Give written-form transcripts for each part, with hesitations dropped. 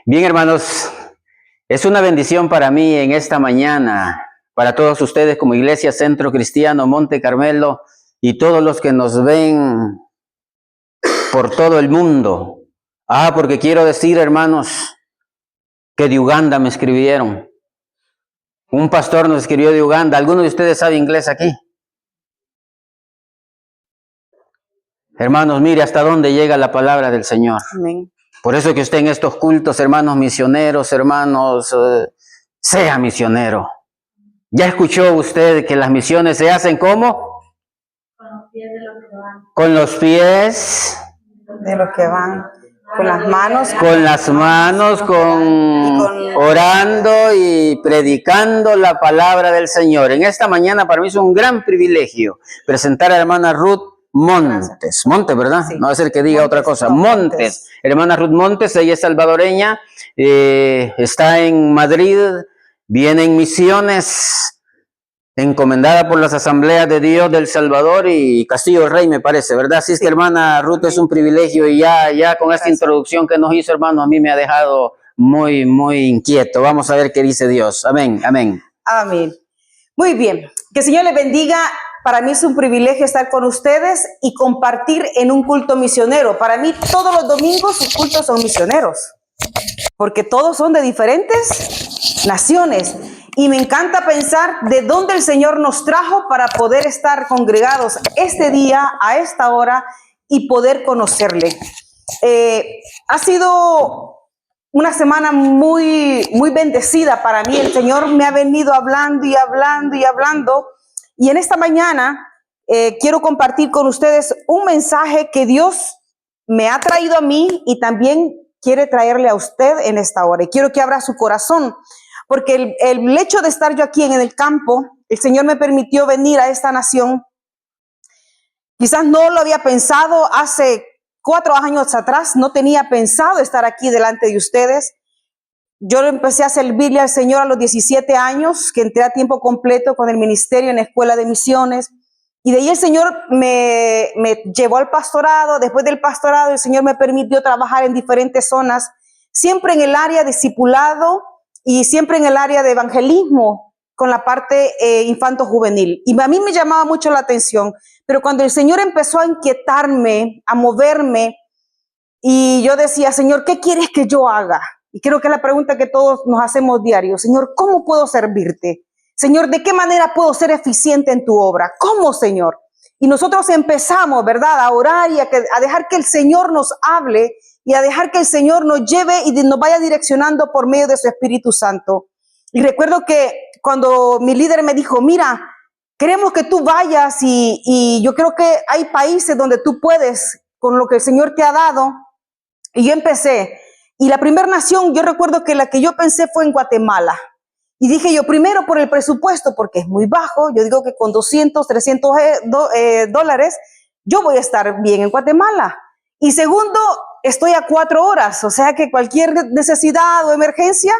Bien, hermanos, es una bendición para mí en esta mañana, para todos ustedes como Iglesia Centro Cristiano Monte Carmelo y todos los que nos ven por todo el mundo. Porque quiero decir, hermanos, que de Uganda me escribieron. Un pastor nos escribió de Uganda. ¿Alguno de ustedes sabe inglés aquí? Hermanos, mire hasta dónde llega la palabra del Señor. Amén. Por eso que usted en estos cultos, hermanos misioneros, hermanos, sea misionero. ¿Ya escuchó usted que las misiones se hacen ¿cómo? Con los pies de los que van. Con los pies. De los que van. Con las manos. Con las manos, orando y predicando la palabra del Señor. En esta mañana para mí es un gran privilegio presentar a la hermana Ruth Montes. Montes, ¿verdad? Sí. No va a ser que diga Montes, otra cosa. no, Montes. Hermana Ruth Montes, ella es salvadoreña, está en Madrid, viene en misiones, encomendada por las asambleas de Dios del Salvador y Castillo del Rey, me parece, ¿verdad? Así es que, hermana Ruth, es un privilegio y ya con esta introducción que nos hizo, hermano, a mí me ha dejado muy inquieto. Vamos a ver qué dice Dios. Amén, amén. Amén. Muy bien. Que el Señor les bendiga. Para mí es un privilegio estar con ustedes y compartir en un culto misionero. Para mí todos los domingos sus cultos son misioneros, porque todos son de diferentes naciones. Y me encanta pensar de dónde el Señor nos trajo para poder estar congregados este día, a esta hora, y poder conocerle. Ha sido una semana muy bendecida para mí. El Señor me ha venido hablando y hablando y hablando. Y en esta mañana quiero compartir con ustedes un mensaje que Dios me ha traído a mí y también quiere traerle a usted en esta hora. Y quiero que abra su corazón, porque el hecho de estar yo aquí en el campo, el Señor me permitió venir a esta nación. Quizás no lo había pensado hace 4 años atrás, no tenía pensado estar aquí delante de ustedes. Yo empecé a servirle al Señor a los 17 años, que entré a tiempo completo con el ministerio en la escuela de misiones. Y de ahí el Señor me llevó al pastorado. Después del pastorado, el Señor me permitió trabajar en diferentes zonas, siempre en el área de discipulado y siempre en el área de evangelismo, con la parte infanto-juvenil. Y a mí me llamaba mucho la atención. Pero cuando el Señor empezó a inquietarme, a moverme, y yo decía, Señor, ¿qué quieres que yo haga? Y creo que es la pregunta que todos nos hacemos diario. Señor, ¿cómo puedo servirte? Señor, ¿de qué manera puedo ser eficiente en tu obra? ¿Cómo, Señor? Y nosotros empezamos, ¿verdad?, a orar y a dejar que el Señor nos hable y a dejar que el Señor nos lleve y nos vaya direccionando por medio de su Espíritu Santo. Y recuerdo que cuando mi líder me dijo, mira, queremos que tú vayas y yo creo que hay países donde tú puedes, con lo que el Señor te ha dado. Y yo empecé. Y la primera nación, yo recuerdo que la que yo pensé fue en Guatemala. Y dije yo, primero por el presupuesto, porque es muy bajo. Yo digo que con 200, 300 dólares, yo voy a estar bien en Guatemala. Y segundo, estoy a 4 horas. O sea que cualquier necesidad o emergencia,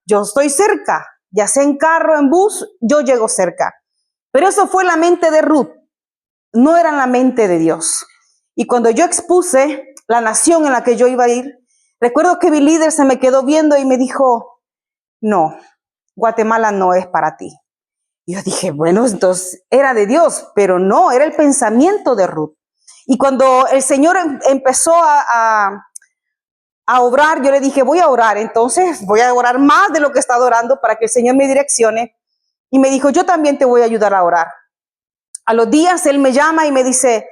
yo estoy cerca. Ya sea en carro, en bus, yo llego cerca. Pero eso fue la mente de Ruth. No era la mente de Dios. Y cuando yo expuse la nación en la que yo iba a ir, recuerdo que mi líder se me quedó viendo y me dijo, no, Guatemala no es para ti. Y yo dije, bueno, entonces era de Dios, pero no, era el pensamiento de Ruth. Y cuando el Señor empezó a obrar, yo le dije, voy a orar, entonces voy a orar más de lo que he estado orando para que el Señor me direccione. Y me dijo, yo también te voy a ayudar a orar. A los días él me llama y me dice,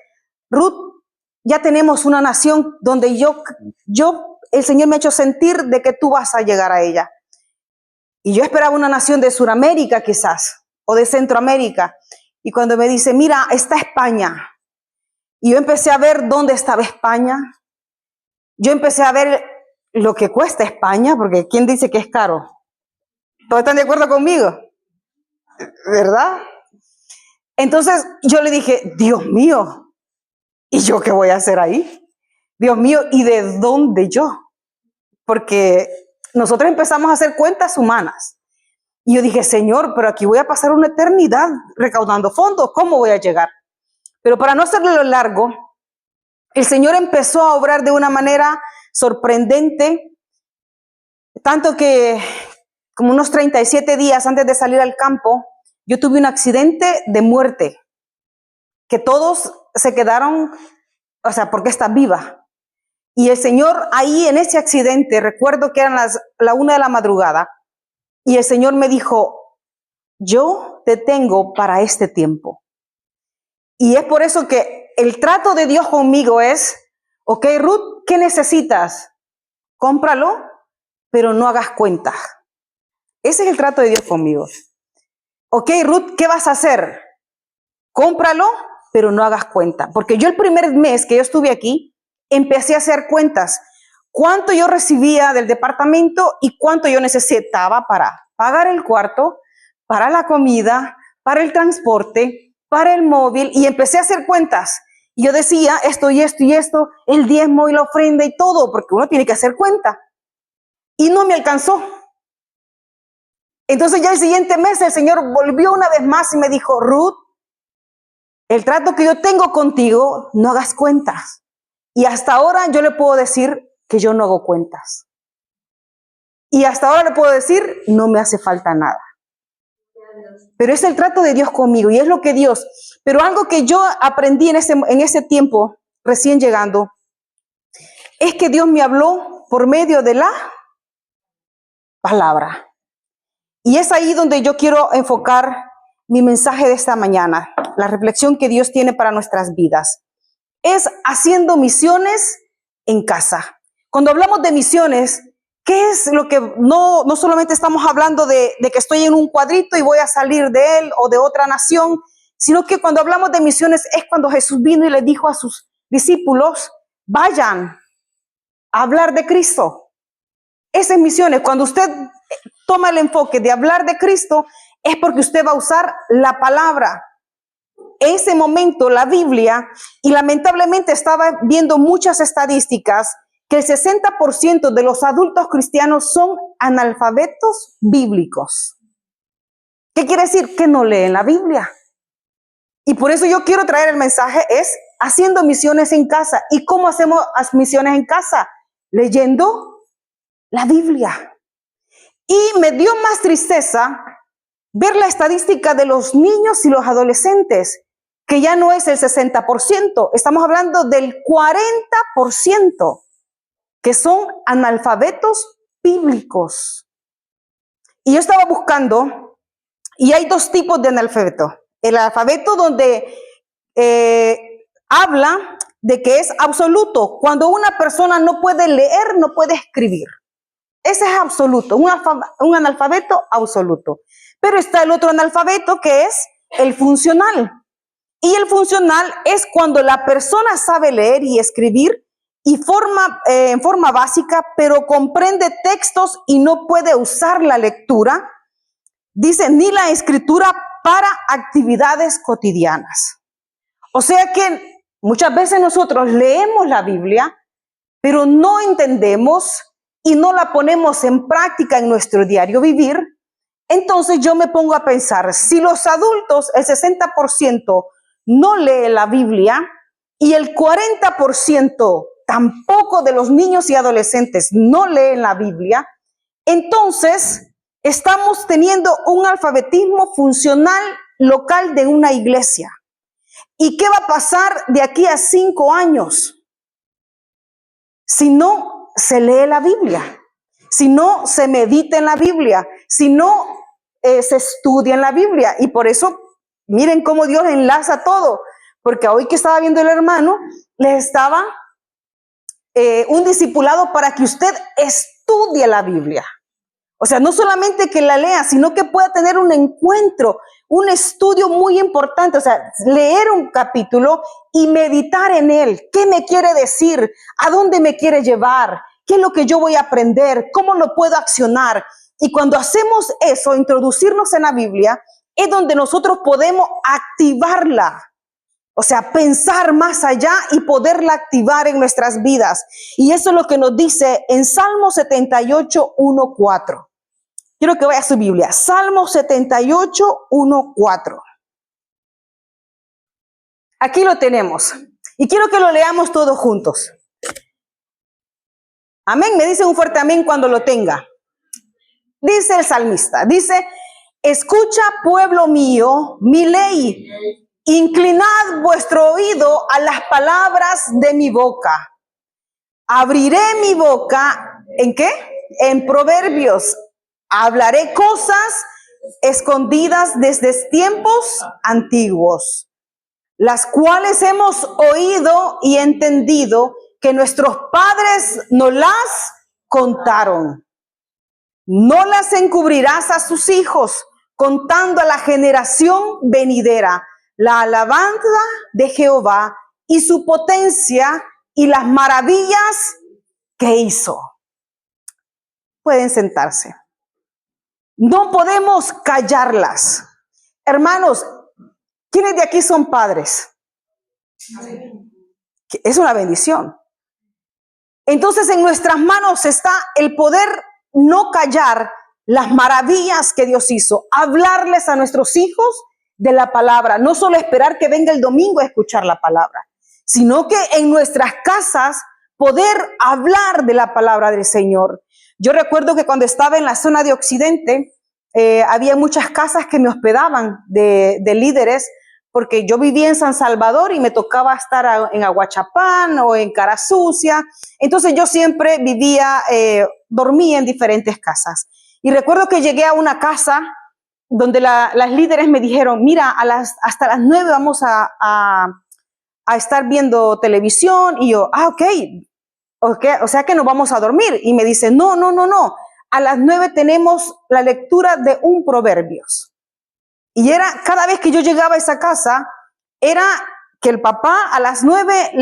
Ruth, ya tenemos una nación donde el Señor me ha hecho sentir de que tú vas a llegar a ella. Y yo esperaba una nación de Sudamérica quizás, o de Centroamérica. Y cuando me dice, mira, está España. Y yo empecé a ver dónde estaba España. Yo empecé a ver lo que cuesta España, porque ¿quién dice que es caro? ¿Todos están de acuerdo conmigo? ¿Verdad? Entonces yo le dije, Dios mío, ¿y yo qué voy a hacer ahí? Dios mío, ¿y de dónde yo? Porque nosotros empezamos a hacer cuentas humanas. Y yo dije, Señor, pero aquí voy a pasar una eternidad recaudando fondos. ¿Cómo voy a llegar? Pero para no hacerle lo largo, el Señor empezó a obrar de una manera sorprendente. Tanto que como unos 37 días antes de salir al campo, yo tuve un accidente de muerte, que todos se quedaron, o sea, ¿por qué estás viva? Y el Señor ahí en ese accidente, recuerdo que eran la 1 de la madrugada, y el Señor me dijo, yo te tengo para este tiempo. Y es por eso que el trato de Dios conmigo es, ok, Ruth, ¿qué necesitas? Cómpralo, pero no hagas cuenta. Ese es el trato de Dios conmigo. Ok, Ruth, ¿qué vas a hacer? Cómpralo, pero no hagas cuenta. Porque yo el primer mes que yo estuve aquí, empecé a hacer cuentas. Cuánto yo recibía del departamento y cuánto yo necesitaba para pagar el cuarto, para la comida, para el transporte, para el móvil. Y empecé a hacer cuentas. Y yo decía esto y esto y esto, el diezmo y la ofrenda y todo, porque uno tiene que hacer cuenta. Y no me alcanzó. Entonces ya el siguiente mes el Señor volvió una vez más y me dijo, Ruth, el trato que yo tengo contigo, no hagas cuentas. Y hasta ahora yo le puedo decir que yo no hago cuentas. Y hasta ahora le puedo decir, no me hace falta nada. Pero es el trato de Dios conmigo y es lo que Dios. Pero algo que yo aprendí en ese tiempo, recién llegando, es que Dios me habló por medio de la palabra. Y es ahí donde yo quiero enfocar mi mensaje de esta mañana, la reflexión que Dios tiene para nuestras vidas. Es haciendo misiones en casa. Cuando hablamos de misiones, ¿qué es lo que no solamente estamos hablando de que estoy en un cuadrito y voy a salir de él o de otra nación, sino que cuando hablamos de misiones es cuando Jesús vino y le dijo a sus discípulos, vayan a hablar de Cristo. Esas misiones, cuando usted toma el enfoque de hablar de Cristo, es porque usted va a usar la palabra. En ese momento, la Biblia, y lamentablemente estaba viendo muchas estadísticas, que el 60% de los adultos cristianos son analfabetos bíblicos. ¿Qué quiere decir? Que no leen la Biblia. Y por eso yo quiero traer el mensaje, es haciendo misiones en casa. ¿Y cómo hacemos las misiones en casa? Leyendo la Biblia. Y me dio más tristeza ver la estadística de los niños y los adolescentes, que ya no es el 60%, estamos hablando del 40%, que son analfabetos bíblicos. Y yo estaba buscando, y hay dos tipos de analfabeto. El alfabeto donde habla de que es absoluto, cuando una persona no puede leer, no puede escribir. Ese es absoluto, un analfabeto absoluto. Pero está el otro analfabeto que es el funcional. Y el funcional es cuando la persona sabe leer y escribir y en forma básica, pero comprende textos y no puede usar la lectura, dice, ni la escritura para actividades cotidianas. O sea que muchas veces nosotros leemos la Biblia, pero no entendemos y no la ponemos en práctica en nuestro diario vivir. Entonces yo me pongo a pensar, si los adultos, el 60% no lee la Biblia y el 40% tampoco de los niños y adolescentes no leen la Biblia, entonces estamos teniendo un alfabetismo funcional local de una iglesia. ¿Y qué va a pasar de aquí a 5 años? Si no se lee la Biblia, si no se medita en la Biblia, si no se estudia en la Biblia. Y por eso, miren cómo Dios enlaza todo. Porque hoy que estaba viendo el hermano, les estaba un discipulado para que usted estudie la Biblia. O sea, no solamente que la lea, sino que pueda tener un encuentro, un estudio muy importante. O sea, leer un capítulo y meditar en él. ¿Qué me quiere decir? ¿A dónde me quiere llevar? ¿Qué es lo que yo voy a aprender? ¿Cómo lo puedo accionar? Y cuando hacemos eso, introducirnos en la Biblia, es donde nosotros podemos activarla. O sea, pensar más allá y poderla activar en nuestras vidas. Y eso es lo que nos dice en Salmo 78, 1, 4. Quiero que vaya a su Biblia. Salmo 78, 1, 4. Aquí lo tenemos. Y quiero que lo leamos todos juntos. Amén. Me dicen un fuerte amén cuando lo tenga. Dice el salmista, dice, escucha pueblo mío mi ley, inclinad vuestro oído a las palabras de mi boca. Abriré mi boca, ¿en qué? En proverbios. Hablaré cosas escondidas desde tiempos antiguos, las cuales hemos oído y entendido que nuestros padres nos las contaron. No las encubrirás a sus hijos, contando a la generación venidera la alabanza de Jehová y su potencia y las maravillas que hizo. Pueden sentarse. No podemos callarlas. Hermanos, ¿quiénes de aquí son padres? Es una bendición. Entonces en nuestras manos está el poder no callar las maravillas que Dios hizo, hablarles a nuestros hijos de la palabra, no solo esperar que venga el domingo a escuchar la palabra, sino que en nuestras casas poder hablar de la palabra del Señor. Yo recuerdo que cuando estaba en la zona de Occidente, había muchas casas que me hospedaban de líderes, porque yo vivía en San Salvador y me tocaba estar en Aguachapán o en Cara Sucia. Entonces yo siempre dormía en diferentes casas. Y recuerdo que llegué a una casa donde las líderes me dijeron, mira, hasta las 9 vamos a estar viendo televisión. Y yo, ok, o sea que nos vamos a dormir. Y me dice, no. A las 9 tenemos la lectura de un Proverbios. Y cada vez que yo llegaba a esa casa, era que el papá a las 9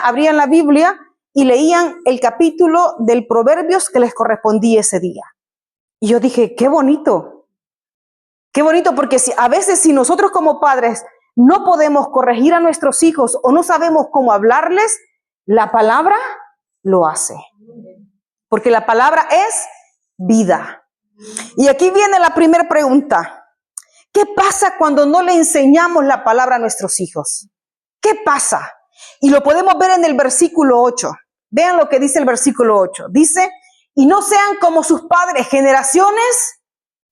abrían la Biblia y leían el capítulo del Proverbios que les correspondía ese día. Y yo dije, qué bonito, porque a veces si nosotros como padres no podemos corregir a nuestros hijos o no sabemos cómo hablarles, la palabra lo hace. Porque la palabra es vida. Y aquí viene la primera pregunta. ¿Qué pasa cuando no le enseñamos la palabra a nuestros hijos? ¿Qué pasa? Y lo podemos ver en el versículo 8. Vean lo que dice el versículo 8. Dice, y no sean como sus padres, generaciones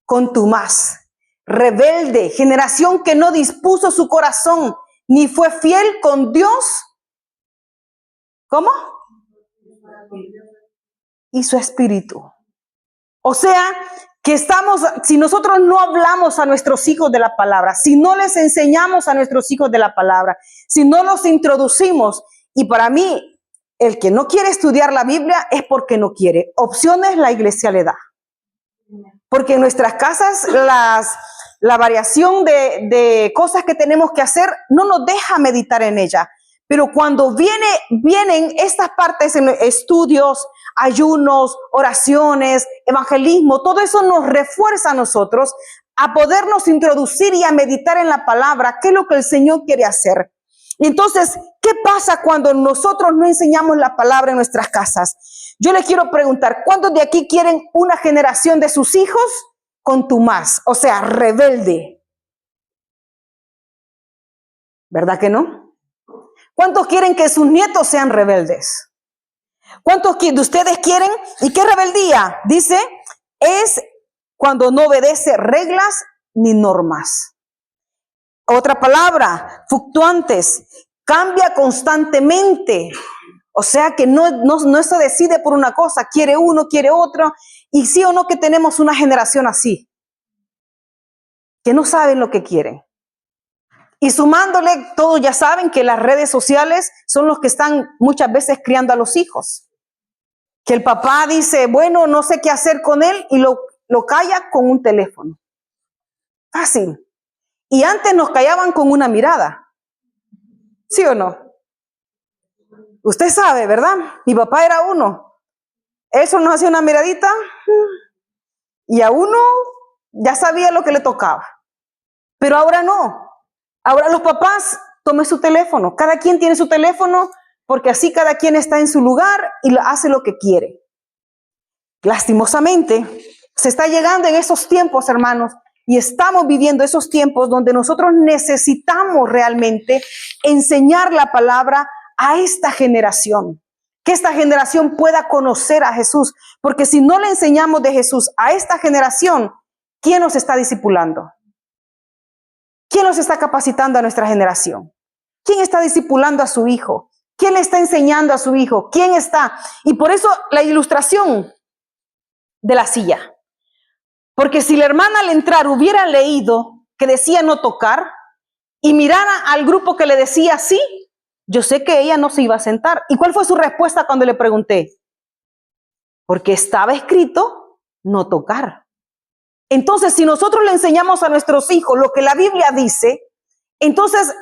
contumaz, rebelde, generación que no dispuso su corazón, ni fue fiel con Dios. ¿Cómo? Y su espíritu. O sea, que si nosotros no hablamos a nuestros hijos de la palabra, si no les enseñamos a nuestros hijos de la palabra, si no los introducimos, y para mí, el que no quiere estudiar la Biblia es porque no quiere. Opciones la iglesia le da. Porque en nuestras casas la variación de cosas que tenemos que hacer no nos deja meditar en ella. Pero cuando vienen estas partes en estudios, ayunos, oraciones, evangelismo, todo eso nos refuerza a nosotros a podernos introducir y a meditar en la palabra, qué es lo que el Señor quiere hacer. Y entonces, ¿qué pasa cuando nosotros no enseñamos la palabra en nuestras casas? Yo les quiero preguntar, ¿cuántos de aquí quieren una generación de sus hijos contumaz? O sea, rebelde. ¿Verdad que no? ¿Cuántos quieren que sus nietos sean rebeldes? ¿Cuántos de ustedes quieren? ¿Y qué rebeldía? Dice, es cuando no obedece reglas ni normas. Otra palabra, fluctuantes, cambia constantemente. O sea que no se decide por una cosa, quiere uno, quiere otro. Y sí o no que tenemos una generación así, que no saben lo que quieren. Y sumándole, todos ya saben que las redes sociales son los que están muchas veces criando a los hijos. Que el papá dice, bueno, no sé qué hacer con él y lo calla con un teléfono. Fácil. Y antes nos callaban con una mirada. ¿Sí o no? Usted sabe, ¿verdad? Mi papá era uno. Eso nos hacía una miradita y a uno ya sabía lo que le tocaba. Pero ahora no. Ahora los papás, tome su teléfono. Cada quien tiene su teléfono porque así cada quien está en su lugar y hace lo que quiere. Lastimosamente, se está llegando en esos tiempos, hermanos, y estamos viviendo esos tiempos donde nosotros necesitamos realmente enseñar la palabra a esta generación. que esta generación pueda conocer a Jesús. Porque si no le enseñamos de Jesús a esta generación, ¿quién nos está discipulando? ¿Quién nos está capacitando a nuestra generación? ¿Quién está discipulando a su hijo? ¿Quién le está enseñando a su hijo? ¿Quién está? Y por eso la ilustración de la silla. Porque si la hermana al entrar hubiera leído que decía no tocar y mirara al grupo que le decía sí, yo sé que ella no se iba a sentar. ¿Y cuál fue su respuesta cuando le pregunté? Porque estaba escrito no tocar. Entonces, si nosotros le enseñamos a nuestros hijos lo que la Biblia dice, entonces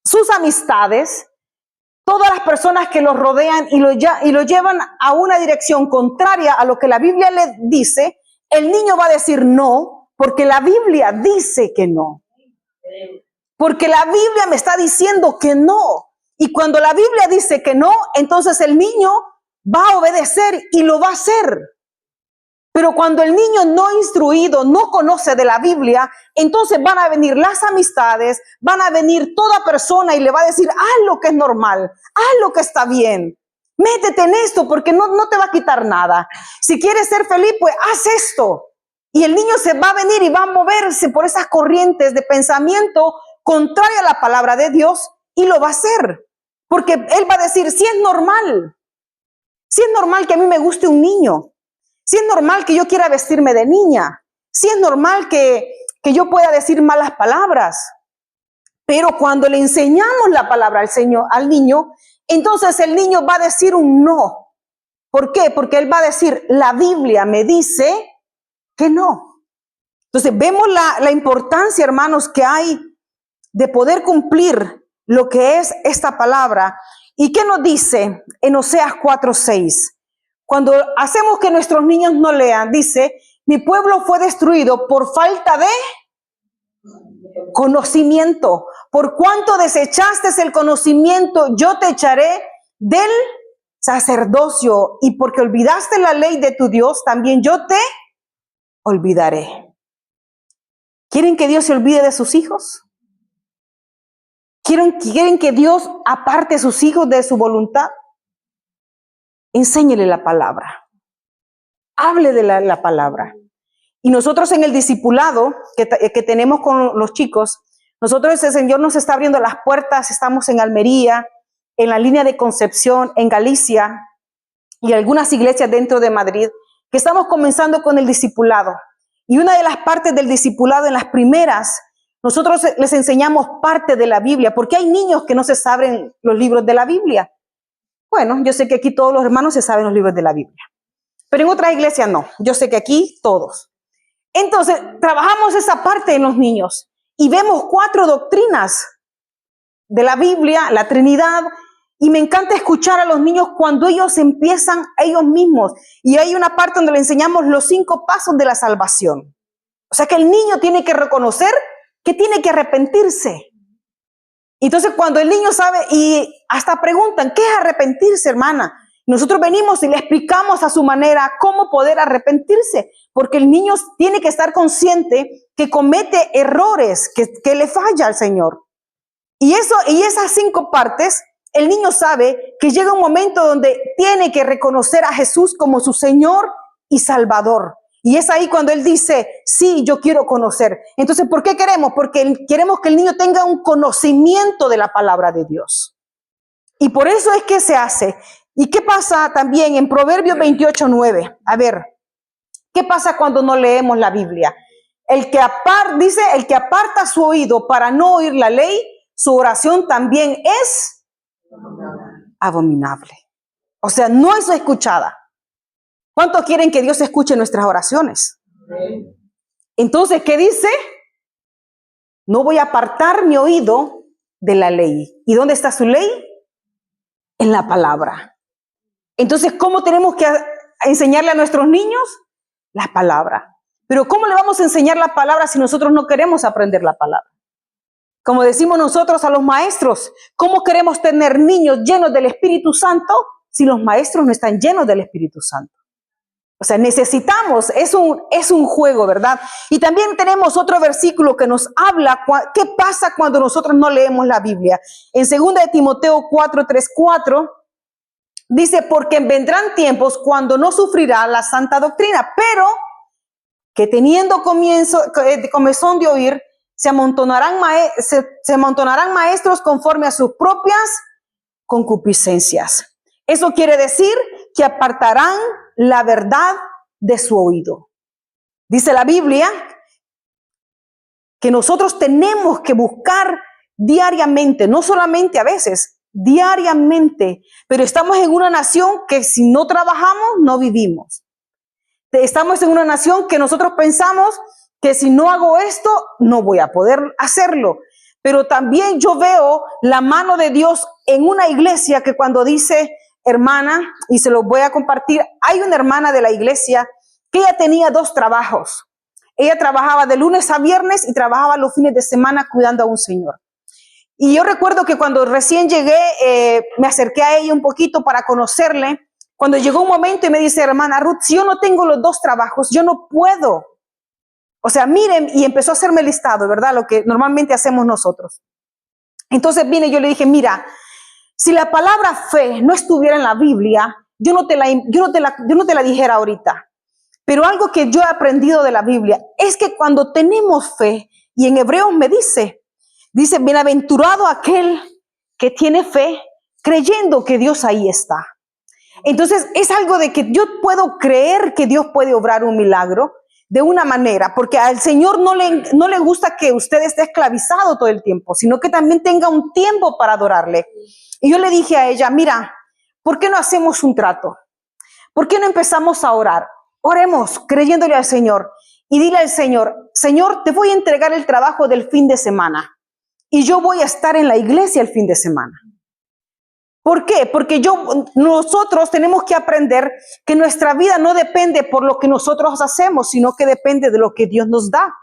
sus amistades, todas las personas que los rodean y lo llevan a una dirección contraria a lo que la Biblia le dice, el niño va a decir no, porque la Biblia dice que no. Porque la Biblia me está diciendo que no. Y cuando la Biblia dice que no, entonces el niño va a obedecer y lo va a hacer. Pero cuando el niño no instruido, no conoce de la Biblia, entonces van a venir las amistades, van a venir toda persona y le va a decir, haz lo que es normal, haz lo que está bien. Métete en esto porque no te va a quitar nada. Si quieres ser feliz, pues haz esto. Y el niño se va a venir y va a moverse por esas corrientes de pensamiento contrario a la palabra de Dios y lo va a hacer. Porque él va a decir, si es normal que a mí me guste un niño, si es normal que yo quiera vestirme de niña, si es normal que yo pueda decir malas palabras. Pero cuando le enseñamos la palabra al niño, entonces el niño va a decir un no. ¿Por qué? Porque él va a decir, la Biblia me dice que no. Entonces vemos la importancia, hermanos, que hay de poder cumplir lo que es esta palabra. ¿Y qué nos dice en Oseas 4:6? Cuando hacemos que nuestros niños no lean, dice, mi pueblo fue destruido por falta de conocimiento. Por cuanto desechaste el conocimiento, yo te echaré del sacerdocio. Y porque olvidaste la ley de tu Dios, también yo te olvidaré. ¿Quieren que Dios se olvide de sus hijos? ¿Quieren que Dios aparte a sus hijos de su voluntad? Enséñele la palabra. Hable de la palabra. Y nosotros en el discipulado que tenemos con los chicos, nosotros el Señor nos está abriendo las puertas. Estamos en Almería, en la línea de Concepción, en Galicia y algunas iglesias dentro de Madrid, que estamos comenzando con el discipulado. Y una de las partes del discipulado, en las primeras, nosotros les enseñamos parte de la Biblia, porque hay niños que no se saben los libros de la Biblia. Bueno, yo sé que aquí todos los hermanos se saben los libros de la Biblia, pero en otras iglesias no. Yo sé que aquí todos. Entonces, trabajamos esa parte en los niños y vemos 4 doctrinas de la Biblia, la Trinidad, y me encanta escuchar a los niños cuando ellos empiezan ellos mismos. Y hay una parte donde le enseñamos los 5 pasos de la salvación. O sea que el niño tiene que reconocer que tiene que arrepentirse. Entonces cuando el niño sabe, y hasta preguntan, ¿qué es arrepentirse, hermana? Nosotros venimos y le explicamos a su manera cómo poder arrepentirse, porque el niño tiene que estar consciente que comete errores, que le falla al Señor. Y esas 5 partes, el niño sabe que llega un momento donde tiene que reconocer a Jesús como su Señor y Salvador. Y es ahí cuando él dice, sí, yo quiero conocer. Entonces, ¿por qué queremos? Porque queremos que el niño tenga un conocimiento de la palabra de Dios. Y por eso es que se hace. ¿Y qué pasa también en Proverbios 28:9? A ver, ¿qué pasa cuando no leemos la Biblia? El que aparta su oído para no oír la ley, su oración también es abominable. O sea, no es escuchada. ¿Cuántos quieren que Dios escuche nuestras oraciones? Entonces, ¿qué dice? No voy a apartar mi oído de la ley. ¿Y dónde está su ley? En la palabra. Entonces, ¿cómo tenemos que enseñarle a nuestros niños? La palabra. Pero ¿cómo le vamos a enseñar la palabra si nosotros no queremos aprender la palabra? Como decimos nosotros a los maestros, ¿cómo queremos tener niños llenos del Espíritu Santo si los maestros no están llenos del Espíritu Santo? O sea, necesitamos, es un juego, ¿verdad? Y también tenemos otro versículo que nos habla qué pasa cuando nosotros no leemos la Biblia. En 2 de Timoteo 4:3-4 Dice, porque vendrán tiempos cuando no sufrirá la santa doctrina, pero que teniendo comezón de oír, se amontonarán maestros conforme a sus propias concupiscencias. Eso quiere decir que apartarán la verdad de su oído. Dice la Biblia que nosotros tenemos que buscar diariamente, no solamente a veces, diariamente, pero estamos en una nación que si no trabajamos, no vivimos. Estamos en una nación que nosotros pensamos que si no hago esto, no voy a poder hacerlo. Pero también yo veo la mano de Dios en una iglesia que cuando dice, hermana, y se los voy a compartir, hay una hermana de la iglesia que ella tenía 2 trabajos. Ella trabajaba de lunes a viernes y trabajaba los fines de semana cuidando a un señor. Y yo recuerdo que cuando recién llegué, me acerqué a ella un poquito para conocerle. Cuando llegó un momento y me dice, hermana Ruth, si yo no tengo los 2 trabajos, yo no puedo. O sea, miren, y empezó a hacerme listado, ¿verdad? Lo que normalmente hacemos nosotros. Entonces vine y yo le dije, mira, si la palabra fe no estuviera en la Biblia, yo no te la dijera ahorita. Pero algo que yo he aprendido de la Biblia es que cuando tenemos fe, y en Hebreos me dice, bienaventurado aquel que tiene fe, creyendo que Dios ahí está. Entonces es algo de que yo puedo creer que Dios puede obrar un milagro de una manera, porque al Señor no le gusta que usted esté esclavizado todo el tiempo, sino que también tenga un tiempo para adorarle. Y yo le dije a ella, mira, ¿por qué no hacemos un trato? ¿Por qué no empezamos a orar? Oremos creyéndole al Señor y dile al Señor, Señor, te voy a entregar el trabajo del fin de semana y yo voy a estar en la iglesia el fin de semana. ¿Por qué? Porque nosotros tenemos que aprender que nuestra vida no depende por lo que nosotros hacemos, sino que depende de lo que Dios nos da.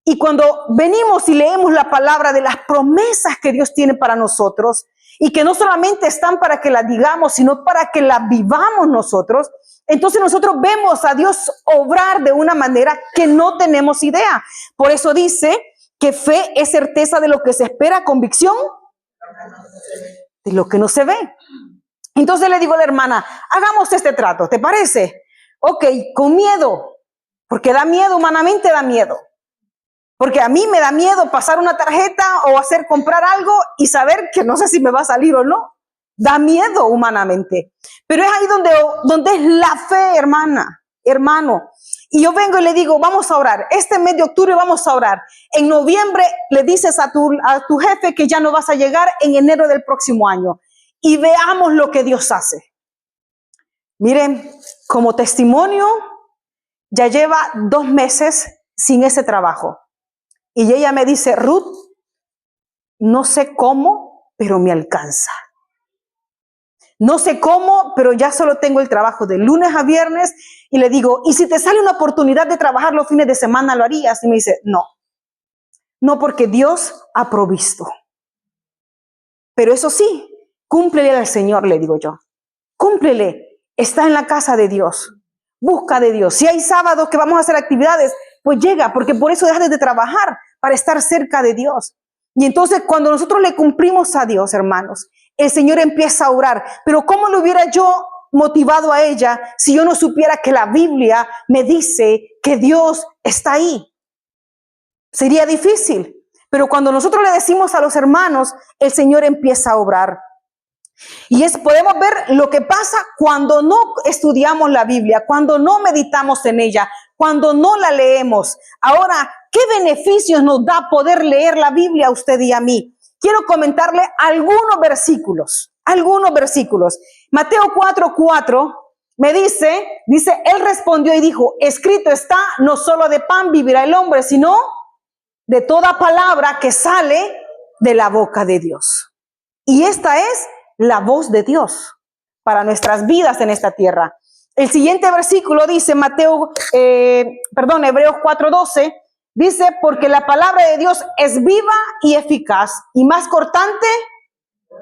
Y cuando venimos y leemos la palabra de las promesas que Dios tiene para nosotros, y que no solamente están para que las digamos, sino para que las vivamos nosotros, entonces nosotros vemos a Dios obrar de una manera que no tenemos idea. Por eso dice que fe es certeza de lo que se espera, convicción de lo que no se ve. Entonces le digo a la hermana, hagamos este trato, ¿te parece? Ok, con miedo, porque da miedo, humanamente da miedo. Porque a mí me da miedo pasar una tarjeta o comprar algo y saber que no sé si me va a salir o no. Da miedo humanamente. Pero es ahí donde es la fe, hermano. Y yo vengo y le digo, vamos a orar. Este mes de octubre vamos a orar. En noviembre le dices a tu jefe que ya no vas a llegar en enero del próximo año. Y veamos lo que Dios hace. Miren, como testimonio, ya lleva 2 meses sin ese trabajo. Y ella me dice, Ruth, no sé cómo, pero me alcanza. No sé cómo, pero ya solo tengo el trabajo de lunes a viernes. Y le digo, ¿y si te sale una oportunidad de trabajar los fines de semana, lo harías? Y me dice, no, porque Dios ha provisto. Pero eso sí, cúmplele al Señor, le digo yo. Cúmplele, está en la casa de Dios. Busca de Dios. Si hay sábados que vamos a hacer actividades, pues llega, porque por eso dejas de trabajar, para estar cerca de Dios. Y entonces cuando nosotros le cumplimos a Dios, hermanos, el Señor empieza a orar. Pero ¿cómo lo hubiera yo motivado a ella si yo no supiera que la Biblia me dice que Dios está ahí? Sería difícil. Pero cuando nosotros le decimos a los hermanos, el Señor empieza a obrar. Y podemos ver lo que pasa cuando no estudiamos la Biblia, cuando no meditamos en ella, cuando no la leemos. Ahora, ¿qué beneficios nos da poder leer la Biblia a usted y a mí? Quiero comentarle algunos versículos. Mateo 4:4 me dice, él respondió y dijo, escrito está, no solo de pan vivirá el hombre, sino de toda palabra que sale de la boca de Dios. Y esta es la voz de Dios para nuestras vidas en esta tierra. El siguiente versículo dice, Hebreos 4:12, dice, porque la palabra de Dios es viva y eficaz y más cortante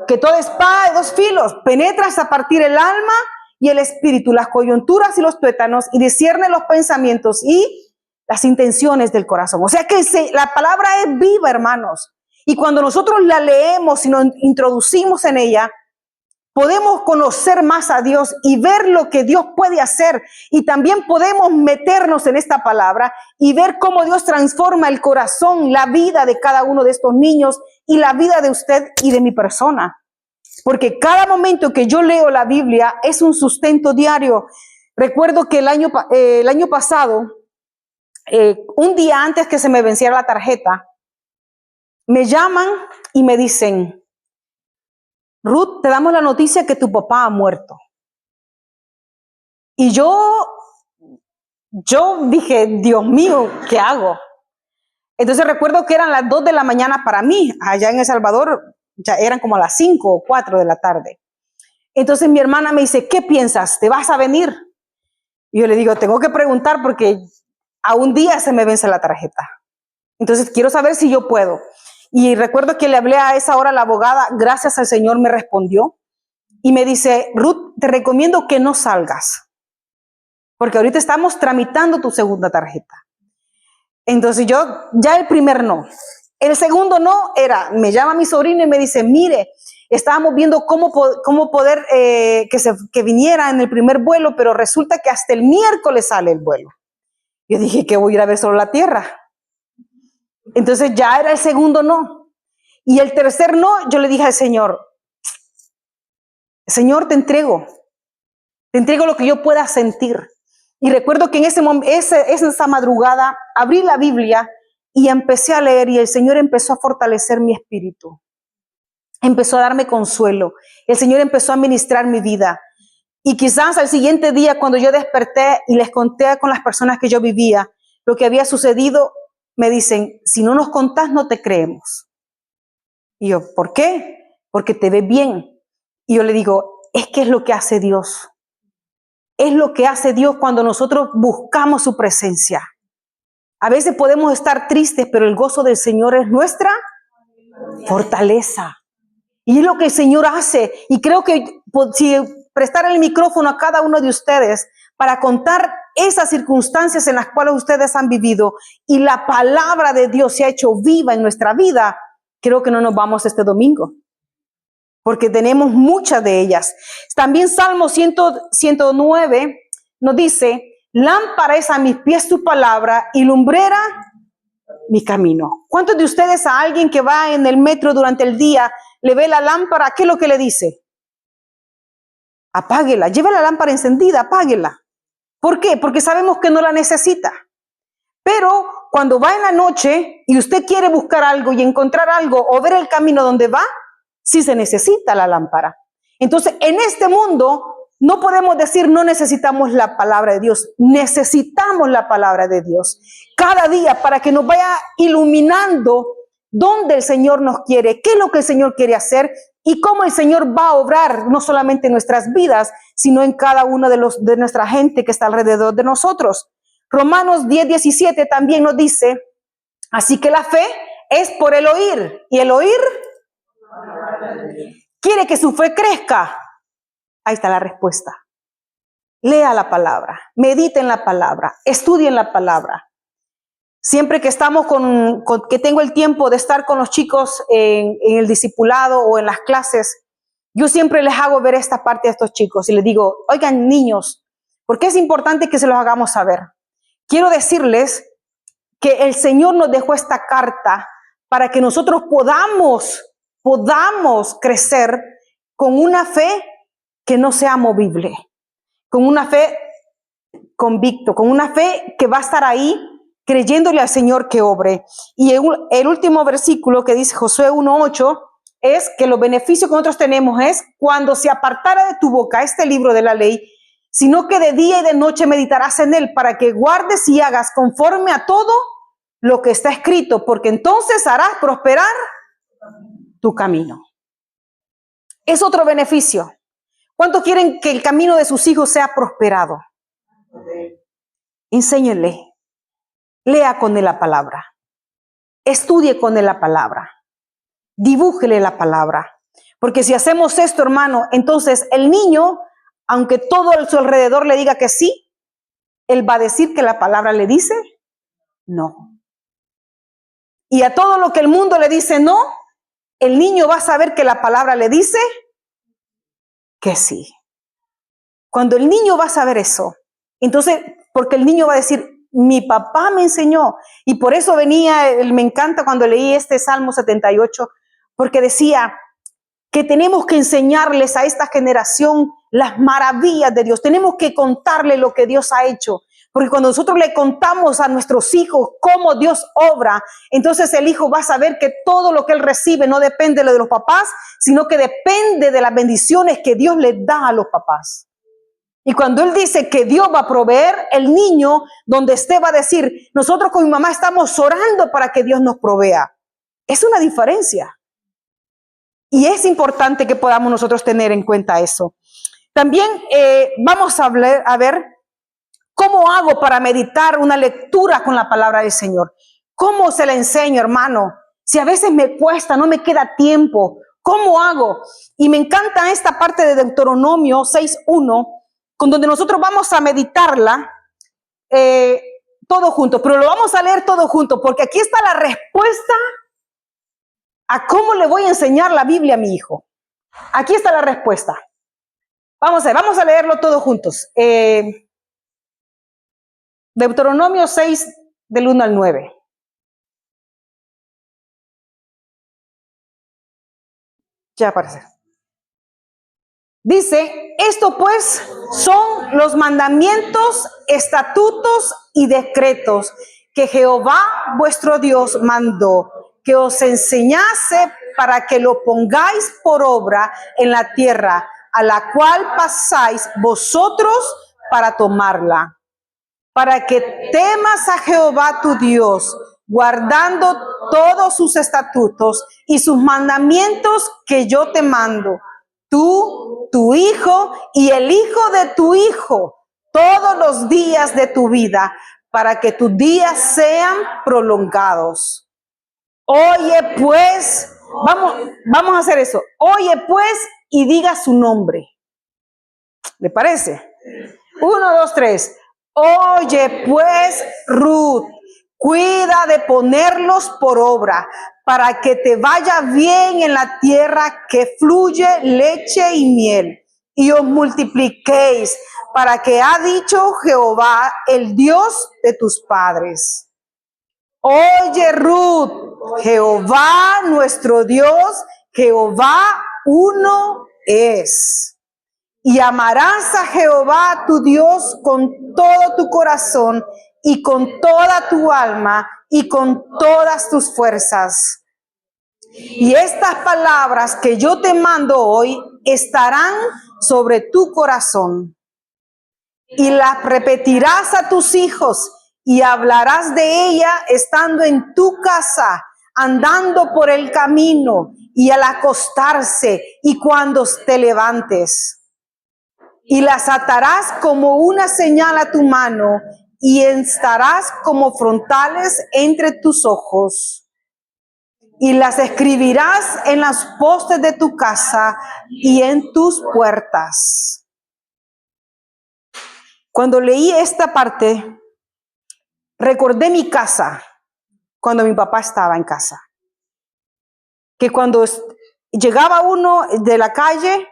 que toda espada de 2 filos, penetra hasta partir el alma y el espíritu, las coyunturas y los tuétanos, y discierne los pensamientos y las intenciones del corazón. O sea que la palabra es viva, hermanos. Y cuando nosotros la leemos y nos introducimos en ella, podemos conocer más a Dios y ver lo que Dios puede hacer. Y también podemos meternos en esta palabra y ver cómo Dios transforma el corazón, la vida de cada uno de estos niños y la vida de usted y de mi persona. Porque cada momento que yo leo la Biblia es un sustento diario. Recuerdo que el año pasado, un día antes que se me venciera la tarjeta, me llaman y me dicen: Ruth, te damos la noticia que tu papá ha muerto. Y yo dije, Dios mío, ¿qué hago? Entonces recuerdo que eran las 2 de la mañana para mí. Allá en El Salvador ya eran como las 5 o 4 de la tarde. Entonces mi hermana me dice, ¿qué piensas? ¿Te vas a venir? Y yo le digo, tengo que preguntar porque a un día se me vence la tarjeta. Entonces quiero saber si yo puedo. Y recuerdo que le hablé a esa hora a la abogada, gracias al Señor me respondió y me dice, Ruth, te recomiendo que no salgas, porque ahorita estamos tramitando tu segunda tarjeta. Entonces yo, ya el primer no. El segundo no era, me llama mi sobrino y me dice, mire, estábamos viendo cómo poder que viniera en el primer vuelo, pero resulta que hasta el miércoles sale el vuelo. Yo dije que voy a ir a ver solo la tierra. Entonces ya era el segundo no. Y el tercer no, yo le dije al Señor, Señor, te entrego lo que yo pueda sentir. Y recuerdo que en esa madrugada abrí la Biblia y empecé a leer y el Señor empezó a fortalecer mi espíritu. Empezó a darme consuelo. El Señor empezó a ministrar mi vida. Y quizás al siguiente día, cuando yo desperté y les conté con las personas que yo vivía lo que había sucedido, me dicen, si no nos contás, no te creemos. Y yo, ¿por qué? Porque te ve bien. Y yo le digo, es que es lo que hace Dios. Es lo que hace Dios cuando nosotros buscamos su presencia. A veces podemos estar tristes, pero el gozo del Señor es nuestra fortaleza. Y es lo que el Señor hace. Y creo que si prestar el micrófono a cada uno de ustedes para contar esas circunstancias en las cuales ustedes han vivido y la palabra de Dios se ha hecho viva en nuestra vida, creo que no nos vamos este domingo, porque tenemos muchas de ellas. También Salmo 109 nos dice, lámpara es a mis pies tu palabra y lumbrera mi camino. ¿Cuántos de ustedes a alguien que va en el metro durante el día le ve la lámpara? ¿Qué es lo que le dice? Apáguela, lleva la lámpara encendida, apáguela. ¿Por qué? Porque sabemos que no la necesita. Pero cuando va en la noche y usted quiere buscar algo y encontrar algo o ver el camino donde va, sí se necesita la lámpara. Entonces, en este mundo no podemos decir no necesitamos la palabra de Dios. Necesitamos la palabra de Dios cada día para que nos vaya iluminando dónde el Señor nos quiere, qué es lo que el Señor quiere hacer y cómo el Señor va a obrar no solamente en nuestras vidas, sino en cada uno de nuestra gente que está alrededor de nosotros. Romanos 10:17 también nos dice, así que la fe es por el oír y el oír quiere que su fe crezca. Ahí está la respuesta. Lea la palabra, medite en la palabra, estudie en la palabra. Siempre que estamos que tengo el tiempo de estar con los chicos en el discipulado o en las clases, yo siempre les hago ver esta parte a estos chicos y les digo, oigan niños, ¿por qué es importante que se los hagamos saber? Quiero decirles que el Señor nos dejó esta carta para que nosotros podamos crecer con una fe que no sea movible, con una fe convicto, con una fe que va a estar ahí creyéndole al Señor que obre. Y el último versículo que dice Josué 1:8 es que los beneficios que nosotros tenemos es cuando se apartara de tu boca este libro de la ley, sino que de día y de noche meditarás en él para que guardes y hagas conforme a todo lo que está escrito, porque entonces harás prosperar tu camino. Es otro beneficio. ¿Cuántos quieren que el camino de sus hijos sea prosperado? Enséñenle. Lea con él la palabra. Estudie con él la palabra. Dibújele la palabra. Porque si hacemos esto, hermano, entonces el niño, aunque todo a su alrededor le diga que sí, él va a decir que la palabra le dice no. Y a todo lo que el mundo le dice no, el niño va a saber que la palabra le dice que sí. Cuando el niño va a saber eso, entonces, porque el niño va a decir, mi papá me enseñó. Y por eso me encanta cuando leí este Salmo 78, porque decía que tenemos que enseñarles a esta generación las maravillas de Dios. Tenemos que contarle lo que Dios ha hecho. Porque cuando nosotros le contamos a nuestros hijos cómo Dios obra, entonces el hijo va a saber que todo lo que él recibe no depende de los papás, sino que depende de las bendiciones que Dios le da a los papás. Y cuando él dice que Dios va a proveer, el niño donde esté va a decir, nosotros con mi mamá estamos orando para que Dios nos provea. Es una diferencia. Y es importante que podamos nosotros tener en cuenta eso. También vamos a ver cómo hago para meditar una lectura con la palabra del Señor. ¿Cómo se la enseño, hermano? Si a veces me cuesta, no me queda tiempo, ¿cómo hago? Y me encanta esta parte de Deuteronomio 6:1, con donde nosotros vamos a meditarla todos juntos, pero lo vamos a leer todos juntos, porque aquí está la respuesta a cómo le voy a enseñar la Biblia a mi hijo. Aquí está la respuesta. Vamos a leerlo todos juntos. Deuteronomio 6, del 1 al 9. Ya aparece. Dice, esto pues son los mandamientos, estatutos y decretos que Jehová vuestro Dios mandó, que os enseñase para que lo pongáis por obra en la tierra a la cual pasáis vosotros para tomarla, para que temas a Jehová tu Dios, guardando todos sus estatutos y sus mandamientos que yo te mando, tú, tu hijo y el hijo de tu hijo, todos los días de tu vida, para que tus días sean prolongados. Oye pues, vamos a hacer eso. Oye pues y diga su nombre. ¿Le parece? 1, 2, 3. Oye pues, Ruth, cuida de ponerlos por obra, para que te vaya bien en la tierra que fluye leche y miel, y os multipliquéis, para que ha dicho Jehová, el Dios de tus padres. Oye, Ruth, Jehová nuestro Dios, Jehová uno es. Y amarás a Jehová tu Dios con todo tu corazón y con toda tu alma y con todas tus fuerzas. Y estas palabras que yo te mando hoy estarán sobre tu corazón. Y las repetirás a tus hijos y hablarás de ella estando en tu casa, andando por el camino y al acostarse y cuando te levantes. Y las atarás como una señal a tu mano y estarás como frontales entre tus ojos. Y las escribirás en las postes de tu casa y en tus puertas. Cuando leí esta parte, recordé mi casa, cuando mi papá estaba en casa. Que cuando llegaba uno de la calle,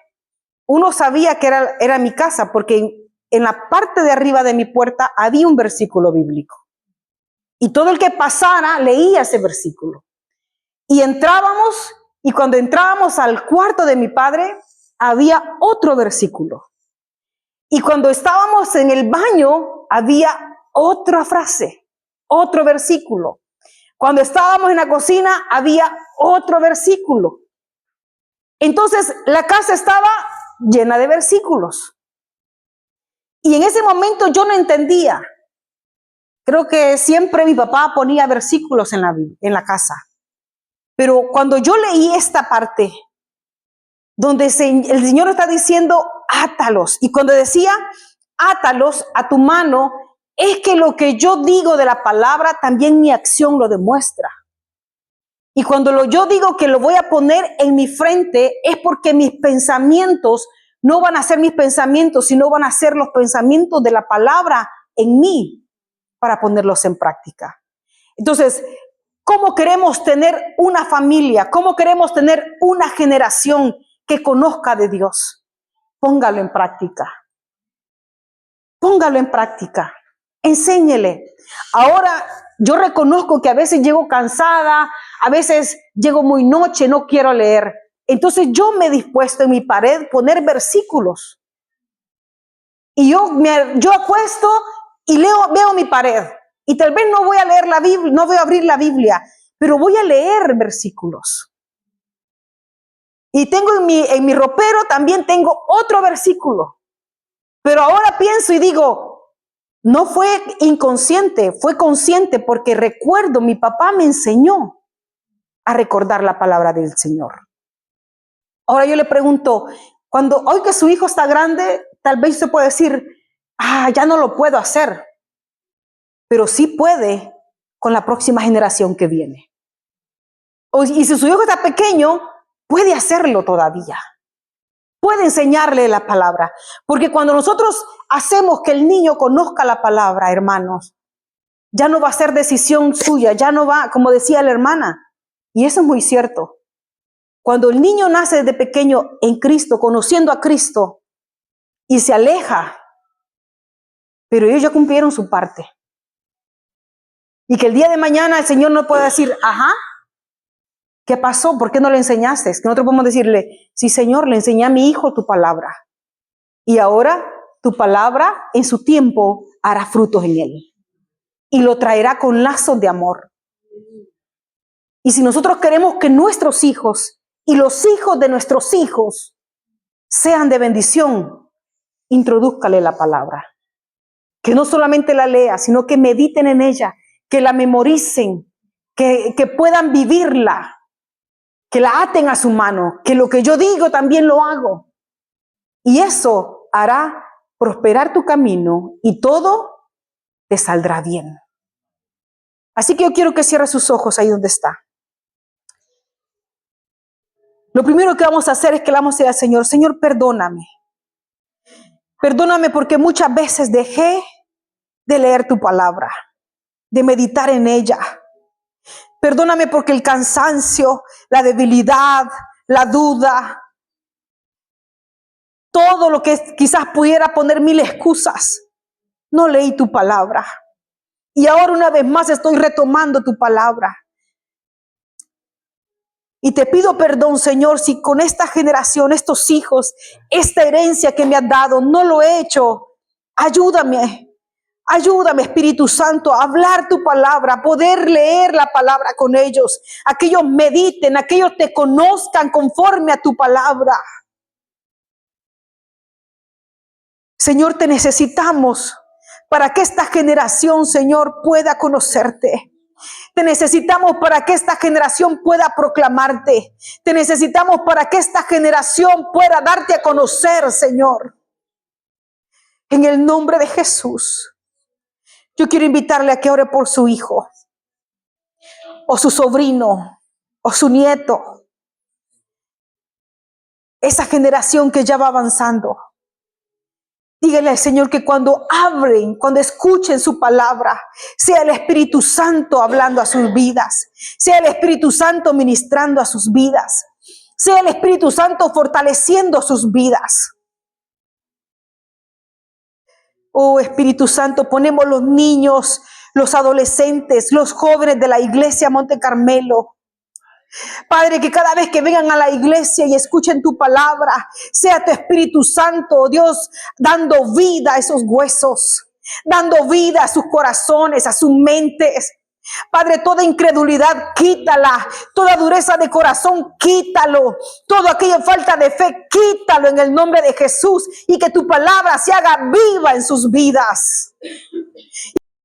uno sabía que era mi casa, porque en la parte de arriba de mi puerta había un versículo bíblico. Y todo el que pasara leía ese versículo. Y entrábamos, y cuando entrábamos al cuarto de mi padre, había otro versículo. Y cuando estábamos en el baño, había otra frase, otro versículo. Cuando estábamos en la cocina, había otro versículo. Entonces, la casa estaba llena de versículos. Y en ese momento yo no entendía. Creo que siempre mi papá ponía versículos en la casa. Pero cuando yo leí esta parte, donde el Señor está diciendo, átalos. Y cuando decía, átalos a tu mano, es que lo que yo digo de la palabra, también mi acción lo demuestra. Y cuando yo digo que lo voy a poner en mi frente, es porque mis pensamientos no van a ser mis pensamientos, sino van a ser los pensamientos de la palabra en mí para ponerlos en práctica. Entonces, ¿cómo queremos tener una familia? ¿Cómo queremos tener una generación que conozca de Dios? póngalo en práctica. Póngalo en práctica. Enséñele. Ahora yo reconozco que a veces llego cansada, a veces llego muy noche, no quiero leer. Entonces yo me he dispuesto en mi pared poner versículos. Y yo acuesto y veo mi pared. Y tal vez no voy a leer la Biblia, no voy a abrir la Biblia, pero voy a leer versículos. Y tengo en mi ropero también tengo otro versículo. Pero ahora pienso y digo, no fue inconsciente, fue consciente, porque recuerdo, mi papá me enseñó a recordar la palabra del Señor. Ahora yo le pregunto, hoy que su hijo está grande, tal vez se puede decir, ya no lo puedo hacer. Pero sí puede con la próxima generación que viene. Y si su hijo está pequeño, puede hacerlo todavía. Puede enseñarle la palabra. Porque cuando nosotros hacemos que el niño conozca la palabra, hermanos, ya no va a ser decisión suya, ya no va, como decía la hermana. Y eso es muy cierto. Cuando el niño nace desde pequeño en Cristo, conociendo a Cristo, y se aleja, pero ellos ya cumplieron su parte. Y que el día de mañana el Señor no pueda decir, ¿qué pasó? ¿Por qué no le enseñaste? Que nosotros podemos decirle, sí, Señor, le enseñé a mi hijo tu palabra. Y ahora tu palabra en su tiempo hará frutos en él. Y lo traerá con lazos de amor. Y si nosotros queremos que nuestros hijos y los hijos de nuestros hijos sean de bendición, introdúzcale la palabra. Que no solamente la lea, sino que mediten en ella, que la memoricen, que puedan vivirla, que la aten a su mano, que lo que yo digo también lo hago. Y eso hará prosperar tu camino y todo te saldrá bien. Así que yo quiero que cierre sus ojos ahí donde está. Lo primero que vamos a hacer es que le vamos a decir al Señor, Señor, perdóname. Perdóname porque muchas veces dejé de leer tu palabra, de meditar en ella. Perdóname porque el cansancio, la debilidad, la duda, todo lo que quizás pudiera poner mil excusas, no leí tu palabra. Y ahora una vez más estoy retomando tu palabra. Y te pido perdón, Señor, si con esta generación, estos hijos, esta herencia que me has dado, no lo he hecho. Ayúdame, Espíritu Santo, a hablar tu palabra, a poder leer la palabra con ellos, a que ellos mediten, a que ellos te conozcan conforme a tu palabra. Señor, te necesitamos para que esta generación, Señor, pueda conocerte. Te necesitamos para que esta generación pueda proclamarte. Te necesitamos para que esta generación pueda darte a conocer, Señor. En el nombre de Jesús, yo quiero invitarle a que ore por su hijo, o su sobrino, o su nieto. Esa generación que ya va avanzando. Dígale al Señor que cuando escuchen su palabra, sea el Espíritu Santo hablando a sus vidas, sea el Espíritu Santo ministrando a sus vidas, sea el Espíritu Santo fortaleciendo sus vidas. Oh Espíritu Santo, ponemos los niños, los adolescentes, los jóvenes de la iglesia Monte Carmelo. Padre, que cada vez que vengan a la iglesia y escuchen tu palabra, sea tu Espíritu Santo, Dios, dando vida a esos huesos, dando vida a sus corazones, a sus mentes. Padre, toda incredulidad, quítala. Toda dureza de corazón, quítalo. Todo aquello falta de fe, quítalo en el nombre de Jesús. Y que tu palabra se haga viva en sus vidas.